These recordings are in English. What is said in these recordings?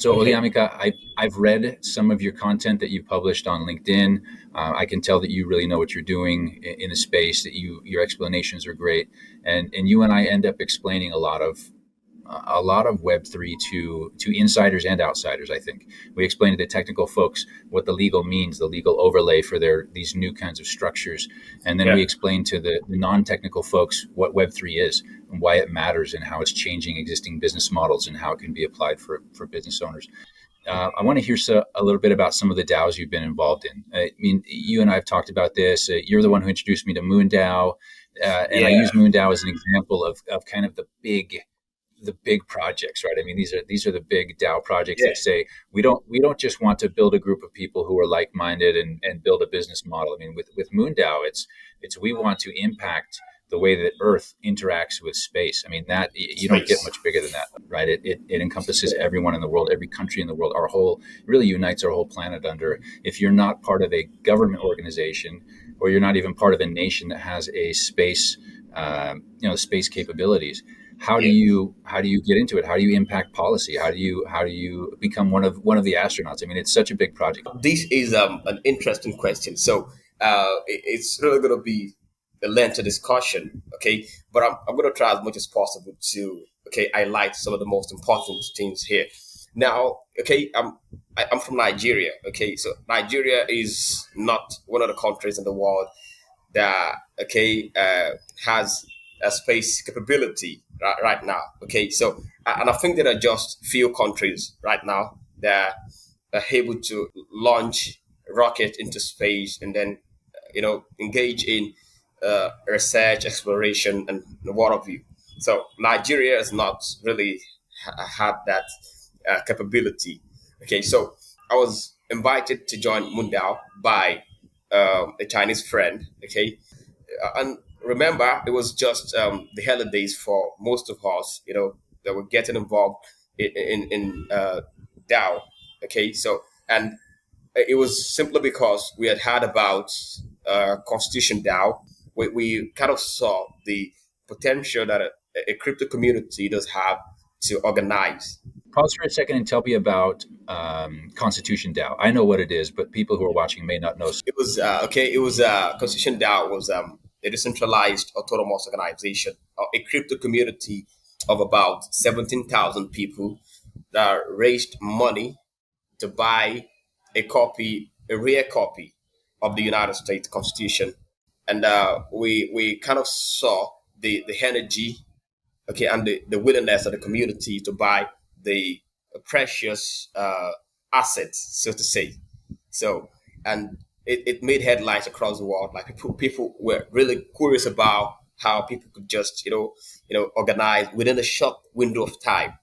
So Okay. Olayimika, I've read some of your content that you published on LinkedIn. I can tell that you really know what you're doing in the space. That your explanations are great, and you and I end up explaining a lot of Web3 to insiders and outsiders. I think we explain to the technical folks what the legal means, the legal overlay for these new kinds of structures, and then we Yeah. explain to the non-technical folks what Web3 is and why it matters and how it's changing existing business models and how it can be applied for business owners. I want to hear a little bit about some of the DAOs you've been involved in. I mean, you and I have talked about this. You're the one who introduced me to MoonDAO, and I Yeah. use MoonDAO as an example of kind of the big projects, right? I mean, these are the big DAO projects Yeah. that say we don't just want to build a group of people who are like-minded and build a business model. I mean, with MoonDAO, it's we want to impact the way that Earth interacts with space. I mean, that you don't get Space. much bigger than that, right? It encompasses everyone in the world, every country in the world. Our whole really unites our whole planet under. If you're not part of a government organization, or you're not even part of a nation that has a space, space capabilities, Yeah. how do you get into it? How do you impact policy? How do you become one of the astronauts? I mean, it's such a big project. This is an interesting question. So it's really going to be a lengthy discussion. Okay, but I'm going to try as much as possible to highlight some of the most important things here. Now, I'm from Nigeria. Okay, so Nigeria is not one of the countries in the world that has a space capability right now. Okay, so and I think there are just few countries right now that are able to launch a rocket into space and then engage in research, exploration, and what have you. So Nigeria has not really had that capability. Okay, so I was invited to join Mundao by a Chinese friend. Okay, and remember, it was just the holidays for most of us, that were getting involved in DAO. Okay, so and it was simply because we had heard about Constitution DAO. We kind of saw the potential that a crypto community does have to organize. Pause for a second and tell me about Constitution DAO. I know what it is, but people who are watching may not know. It was okay. It was Constitution DAO was a decentralized autonomous organization, a crypto community of about 17,000 people that raised money to buy a rare copy of the United States Constitution, and we kind of saw the energy, and the willingness of the community to buy the precious assets, so to say. So, and it made headlines across the world. Like people were really curious about how people could just organize within a short window of time.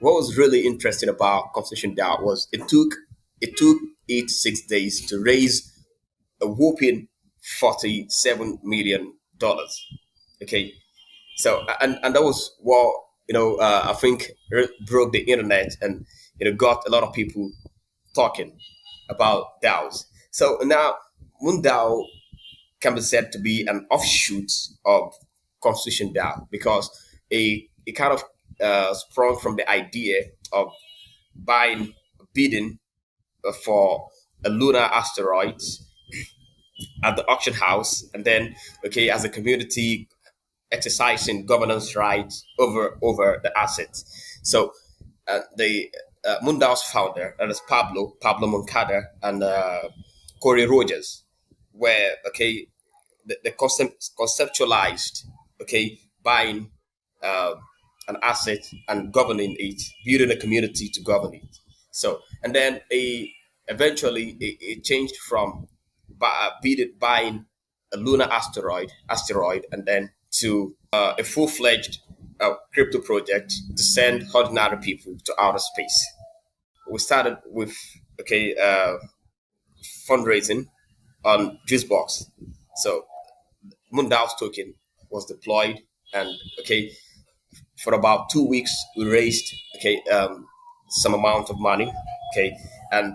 What was really interesting about Constitution DAO was it took 86 days to raise a whopping $47 million. Okay, so and that was what I think broke the internet, and got a lot of people talking about DAOs. So now Moondao can be said to be an offshoot of Constitution DAO because it kind of sprung from the idea of buying, bidding for a lunar asteroid at the auction house, and then as a community exercising governance rights over the assets. So the Mundao's founder, that is Pablo Moncada, and Corey Rogers, were the conceptualized buying uh, an asset and governing it, building a community to govern it. So and then eventually it changed from buying a lunar asteroid, and then to a full-fledged crypto project to send ordinary people to outer space. We started with okay uh, fundraising on Juicebox. So Moondao's token was deployed, and for about 2 weeks we raised some amount of money, and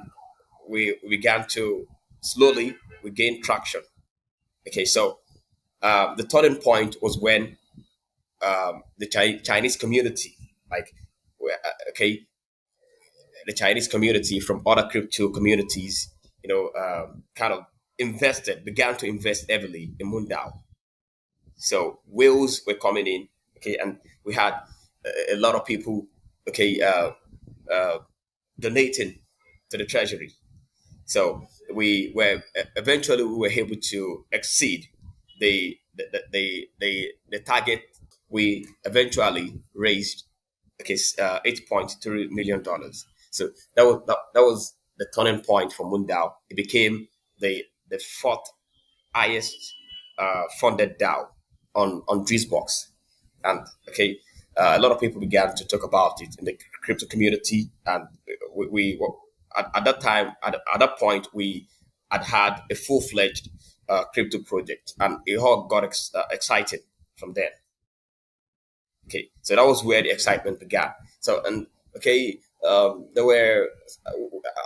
we began to slowly we gained traction. So the turning point was when the Chinese community, like, okay, the Chinese community from other crypto communities, kind of began to invest heavily in Mundao. So whales were coming in, okay, and we had a lot of people, okay, uh, donating to the treasury. So eventually we were able to exceed the target. We eventually raised, okay, $8.3 million. So that was the turning point for Mundao. It became the fourth highest funded DAO on Dreambox. And okay, a lot of people began to talk about it in the crypto community, and at that time, at that point, we had a full-fledged crypto project, and it all got excited from there. Okay, so that was where the excitement began. So, and okay, there were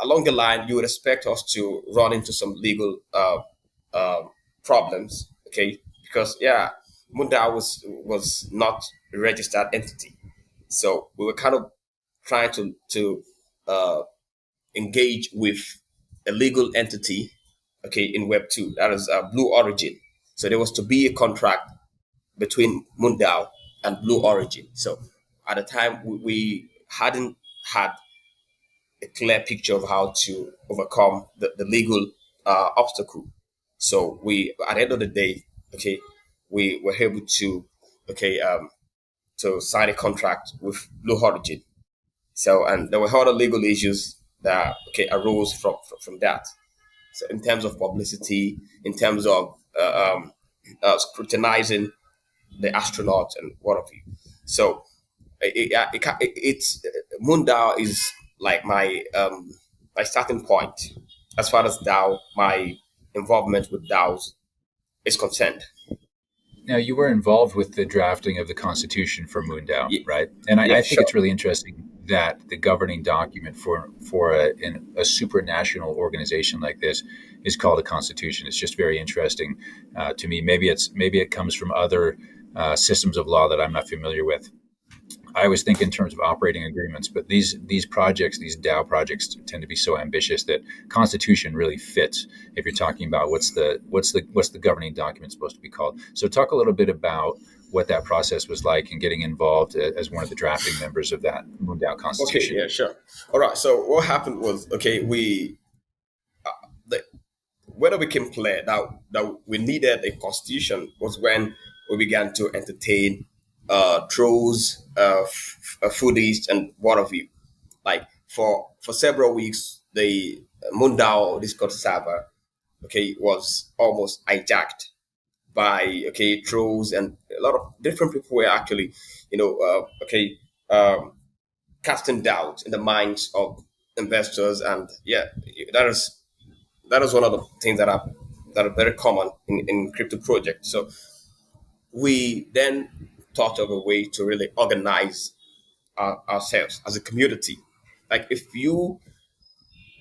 along the line, you would expect us to run into some legal uh, problems. Okay, because yeah, Munda was not a registered entity, so we were kind of trying to uh, engage with a legal entity. Okay, in Web 2, that is Blue Origin. So there was to be a contract between Mundao and Blue Origin. So at the time, we hadn't had a clear picture of how to overcome the legal obstacle. So we, at the end of the day, okay, we were able to, okay, to sign a contract with Blue Origin. So, and there were other legal issues that, okay, arose from that. So in terms of publicity, in terms of scrutinizing the astronauts and what have you. So it's Mundao is like my starting point as far as DAO, my involvement with DAOs is concerned. Now, you were involved with the drafting of the Constitution for Moondao, Yeah, right? And yeah, I think sure. it's really interesting that the governing document for a supranational organization like this is called a constitution. It's just very interesting to me. Maybe it comes from other systems of law that I'm not familiar with. I always think in terms of operating agreements, but these projects, these DAO projects, tend to be so ambitious that Constitution really fits if you're talking about what's the governing document supposed to be called. So talk a little bit about what that process was like and getting involved as one of the drafting members of that MoonDAO Okay, Constitution. yeah, sure. All right. So what happened was, okay, the, whether we became clear that we needed a constitution was when we began to entertain trolls, foodies, and what have you. Like for several weeks, the Mundao Discord server, okay, was almost hijacked by, okay, trolls, and a lot of different people were actually, okay, um, casting doubt in the minds of investors, and yeah, that is that is one of the things that are very common in crypto projects. So we then thought of a way to really organize ourselves as a community. Like if you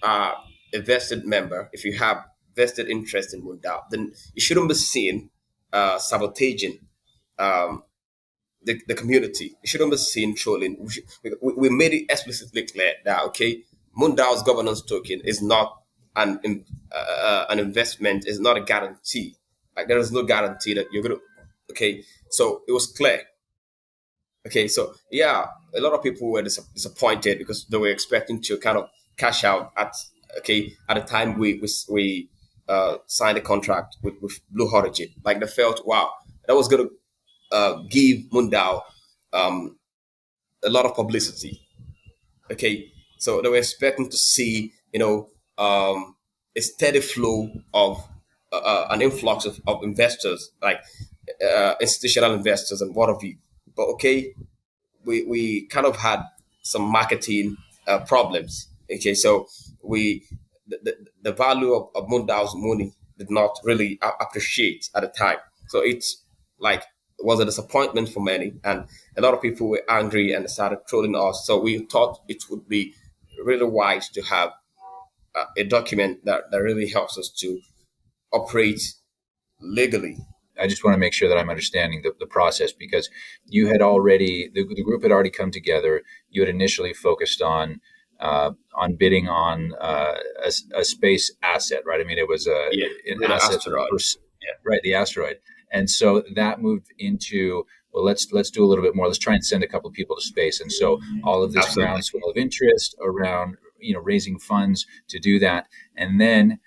are a vested member, if you have vested interest in Mundao, then you shouldn't be seen sabotaging um, the community. It shouldn't be seen trolling. We made it explicitly clear that, okay, Mundao's governance token is not an investment, is not a guarantee. Like there is no guarantee that you're gonna. Okay, so it was clear. Okay, so yeah, a lot of people were disappointed because they were expecting to kind of cash out at, okay, at the time we signed a contract with Blue Origin. Like they felt, wow, that was gonna give Mundao um, a lot of publicity. Okay, so they were expecting to see, a steady flow of an influx of investors, like institutional investors and what have you. But okay, we kind of had some marketing problems. Okay, so we the value of Mundao's money did not really appreciate at the time. So it's like it was a disappointment for many, and a lot of people were angry and started trolling us. So we thought it would be really wise to have a document that really helps us to operate legally. I just want to make sure that I'm understanding the process because the group had already come together. You had initially focused on on bidding on a space asset, right? I mean, it was Yeah. an With the asset, asteroid. Yeah. right? The asteroid, and so that moved into, well, let's do a little bit more. Let's try and send a couple of people to space, and so all of this Absolutely. groundswell of interest around raising funds to do that, and then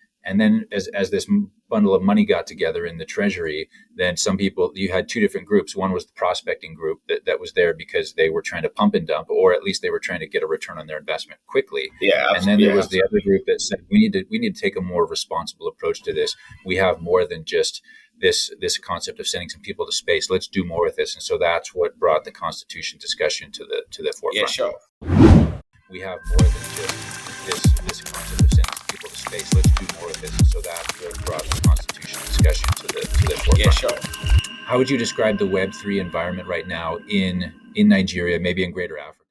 as this bundle of money got together in the treasury, then some people, you had two different groups. One was the prospecting group that was there because they were trying to pump and dump, or at least they were trying to get a return on their investment quickly. Yeah. And then there Yeah. was the other Absolutely. group that said we need to take a more responsible approach to this. We have more than just this concept of sending some people to space. Let's do more with this. And so that's what brought the Constitution discussion to the Yeah. forefront. Sure. We have more than just this concept of sending some people to space. Let's do more of this. And so that's what brought the Constitution discussion to the Yeah. forefront. Sure. How would you describe the Web3 environment right now in Nigeria, maybe in Greater Africa?